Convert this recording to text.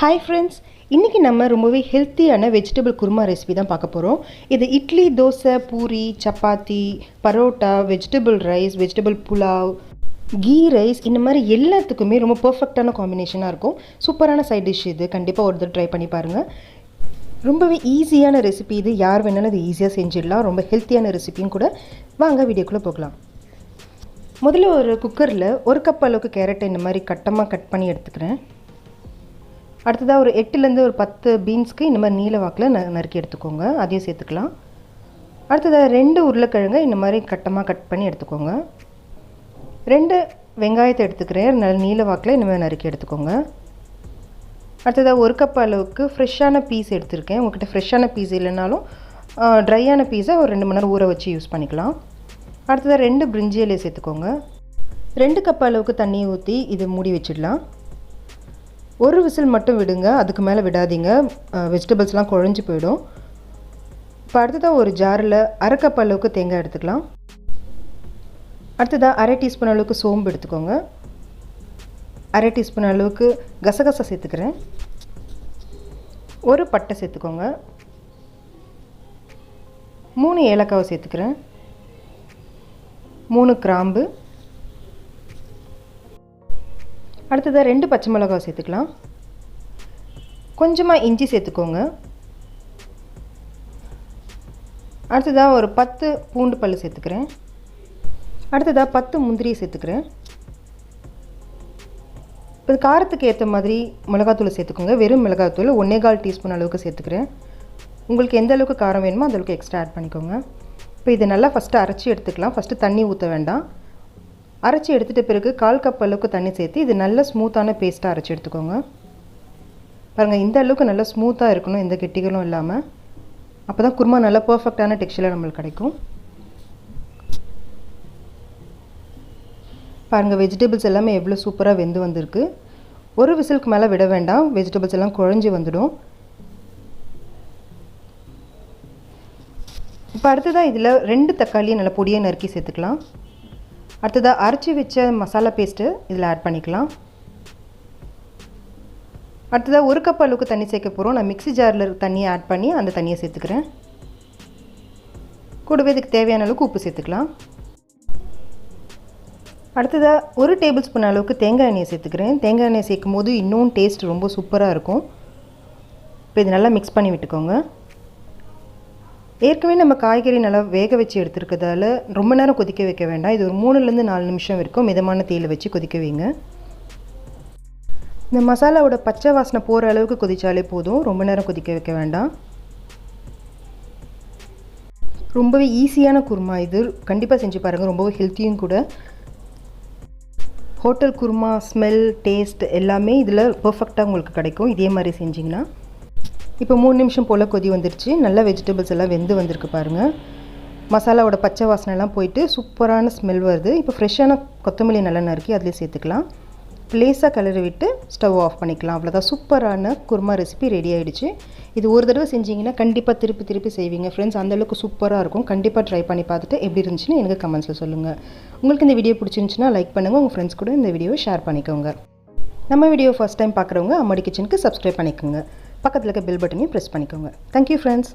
Hi friends, இன்னைக்கு நம்ம ரொம்பவே ஹெல்த்தியான வெஜிடபிள் குருமா ரெசிபி தான் பார்க்க போறோம். இது idli, dosa, puri, chapati, parotta, vegetable rice, vegetable pulao, ghee rice இந்த மாதிரி எல்லாத்துக்குமே ரொம்ப பெர்ஃபெக்ட்டான காம்பினேஷனா இருக்கும். சூப்பரான சைட் டிஷ் இது. கண்டிப்பா ஒரு தடவை ட்ரை பண்ணி பாருங்க. ரொம்பவே ஈஸியான ரெசிபி இது. யார் வேணாலும் இது ஈஸியா செஞ்சிடலாம். ரொம்ப ஹெல்த்தியான ரெசிபியும் கூட. வாங்க வீடியோக்குள்ள போகலாம். முதல்ல ஒரு குக்கர்ல 1 கப் அளவுக்கு கேரட் இந்த மாதிரி கட்டமா கட் பண்ணி எடுத்துக்கிறேன். அடுத்ததாக ஒரு 8லேருந்து ஒரு 10 பீன்ஸ்க்கு இந்த மாதிரி நீல வாக்கில் நறுக்கி எடுத்துக்கோங்க. அதையும் சேர்த்துக்கலாம். அடுத்ததாக 2 உருளைக்கிழங்கு இந்த மாதிரி கட்டமாக கட் பண்ணி எடுத்துக்கோங்க. 2 வெங்காயத்தை எடுத்துக்கிறேன். நல்ல நீல வாக்கில் இந்த மாதிரி நறுக்கி எடுத்துக்கோங்க. அடுத்ததாக 1 கப் அளவுக்கு ஃப்ரெஷ்ஷான பீஸ் எடுத்துருக்கேன். உங்கள்கிட்ட ஃப்ரெஷ்ஷான பீஸ் இல்லைனாலும் ட்ரையான பீஸை ஒரு 2 மணி நேரம் ஊற வச்சு யூஸ் பண்ணிக்கலாம். அடுத்ததாக 2 பிரிஞ்சி இலையை சேர்த்துக்கோங்க. 2 கப் அளவுக்கு தண்ணியை ஊற்றி இது மூடி வச்சிடலாம். ஒரு விசில் மட்டும் விடுங்க, அதுக்கு மேலே விடாதீங்க, வெஜிடபிள்ஸ்லாம் குழஞ்சி போயிடும். இப்போ அடுத்ததாக ஒரு ஜாரில் 1/2 கப் அளவுக்கு தேங்காய் எடுத்துக்கலாம். அடுத்ததாக 1/2 டீஸ்பூன் அளவுக்கு சோம்பு எடுத்துக்கோங்க. 1/2 டீஸ்பூன் அளவுக்கு கசகசா சேர்த்துக்கிறேன். ஒரு பட்டை சேர்த்துக்கோங்க. 3 ஏலக்காவை சேர்த்துக்கிறேன். 3 கிராம்பு. அடுத்ததாக 2 பச்சை மிளகாய் சேர்த்துக்கலாம். கொஞ்சமாக இஞ்சி சேர்த்துக்கோங்க. அடுத்ததாக ஒரு 10 பூண்டு பல் சேர்த்துக்கிறேன். அடுத்ததாக 10 முந்திரியை சேர்த்துக்கிறேன். இப்போ காரத்துக்கு ஏற்ற மாதிரி மிளகாத்தூள் சேர்த்துக்கோங்க. வெறும் மிளகாத்தூள் 1/4 டீஸ்பூன் அளவுக்கு சேர்த்துக்கிறேன். உங்களுக்கு எந்த அளவுக்கு காரம் வேணுமோ அந்த அளவுக்கு எக்ஸ்ட்ரா ஆட் பண்ணிக்கோங்க. இப்போ இதை நல்லா ஃபஸ்ட்டு அரைச்சி எடுத்துக்கலாம். ஃபஸ்ட்டு தண்ணி ஊற்ற வேண்டாம். அரைச்சி எடுத்துகிட்ட பிறகு 1/4 கப் அளவுக்கு தண்ணி சேர்த்து இது நல்ல ஸ்மூத்தான பேஸ்ட்டாக அரைச்சி எடுத்துக்கோங்க. பாருங்கள், இந்த அளவுக்கு நல்லா ஸ்மூத்தாக இருக்கணும், எந்த கெட்டிகளும் இல்லாமல். அப்போ தான் குருமா நல்லா பர்ஃபெக்டான டெக்ஸ்சரில் நம்மளுக்கு கிடைக்கும். பாருங்கள், வெஜிடபிள்ஸ் எல்லாமே எவ்வளோ சூப்பராக வெந்து வந்திருக்கு. ஒரு விசிலுக்கு மேலே விட வேண்டாம், வெஜிடபிள்ஸ் எல்லாம் குழஞ்சி வந்துடும். இப்போ அடுத்ததாக இதில் 2 தக்காளியை நல்லா பொடியை நறுக்கி சேர்த்துக்கலாம். அடுத்ததாக அரைச்சி வச்ச மசாலா பேஸ்ட்டு இதில் ஆட் பண்ணிக்கலாம். அடுத்ததாக 1 கப் அளவுக்கு தண்ணி சேர்க்க போகிறோம். நான் மிக்ஸி ஜாரில் தண்ணியை ஆட் பண்ணி அந்த தண்ணியை சேர்த்துக்கிறேன். கூடவே இதுக்கு தேவையான அளவுக்கு உப்பு சேர்த்துக்கலாம். அடுத்ததாக 1 டேபிள் ஸ்பூன் அளவுக்கு தேங்காய் எண்ணெயை சேர்த்துக்கிறேன். தேங்காய் எண்ணெயை சேர்க்கும் போது இன்னும் டேஸ்ட் ரொம்ப சூப்பராக இருக்கும். இப்போ இது நல்லா மிக்ஸ் பண்ணி விட்டுக்கோங்க. ஏற்கனவே நம்ம காய்கறி நல்லா வேக வச்சு எடுத்துருக்கிறதால ரொம்ப நேரம் கொதிக்க வைக்க வேண்டாம். இது ஒரு 3லேருந்து 4 நிமிஷம் வரைக்கும் மிதமான தீயில் வச்சு கொதிக்க வைங்க. இந்த மசாலாவோட பச்சை வாசனை போகிற அளவுக்கு கொதித்தாலே போதும், ரொம்ப நேரம் கொதிக்க வைக்க வேண்டாம். ரொம்பவே ஈஸியான குருமா இது. கண்டிப்பாக செஞ்சு பாருங்கள், ரொம்பவே ஹெல்த்தியும் கூட. ஹோட்டல் குருமா ஸ்மெல், டேஸ்ட் எல்லாமே இதில் பர்ஃபெக்டாக உங்களுக்கு கிடைக்கும் இதே மாதிரி செஞ்சிங்கன்னா. இப்போ 3 நிமிஷம் போல் கொதி வந்துருச்சு. நல்லா வெஜிடபிள்ஸ் எல்லாம் வெந்து வந்திருக்கு பாருங்கள். மசாலாவோட பச்சை வாசனைலாம் போயிட்டு சூப்பரான ஸ்மெல் வருது. இப்போ ஃப்ரெஷ்ஷான கொத்தமல்லி நல்லா நறுக்கி அதிலே சேர்த்துக்கலாம். லேசாக கிளறி விட்டு ஸ்டவ் ஆஃப் பண்ணிக்கலாம். அவ்வளோதான், சூப்பரான குருமா ரெசிபி ரெடி ஆகிடுச்சு. இது ஒரு தடவை செஞ்சிங்கன்னா கண்டிப்பாக திருப்பி திருப்பி செய்வீங்க ஃப்ரெண்ட்ஸ். அந்தளவுக்கு சூப்பராக இருக்கும். கண்டிப்பாக ட்ரை பண்ணி பார்த்துட்டு எப்படி இருந்துச்சுன்னு எனக்கு கமெண்ட்ஸில் சொல்லுங்கள். உங்களுக்கு இந்த வீடியோ பிடிச்சிருந்துச்சுன்னா லைக் பண்ணுங்கள். உங்கள் ஃப்ரெண்ட்ஸ் கூட இந்த வீடியோவை ஷேர் பண்ணிக்கோங்க. நம்ம வீடியோ ஃபஸ்ட் டைம் பார்க்குறவங்க அம்மாடி கிச்சனுக்கு சப்ஸ்கிரைப் பண்ணிக்கோங்க. பக்கத்தில் இருக்க பெல் பட்டனையும் ப்ரெஸ் பண்ணிக்கோங்க. Thank you friends.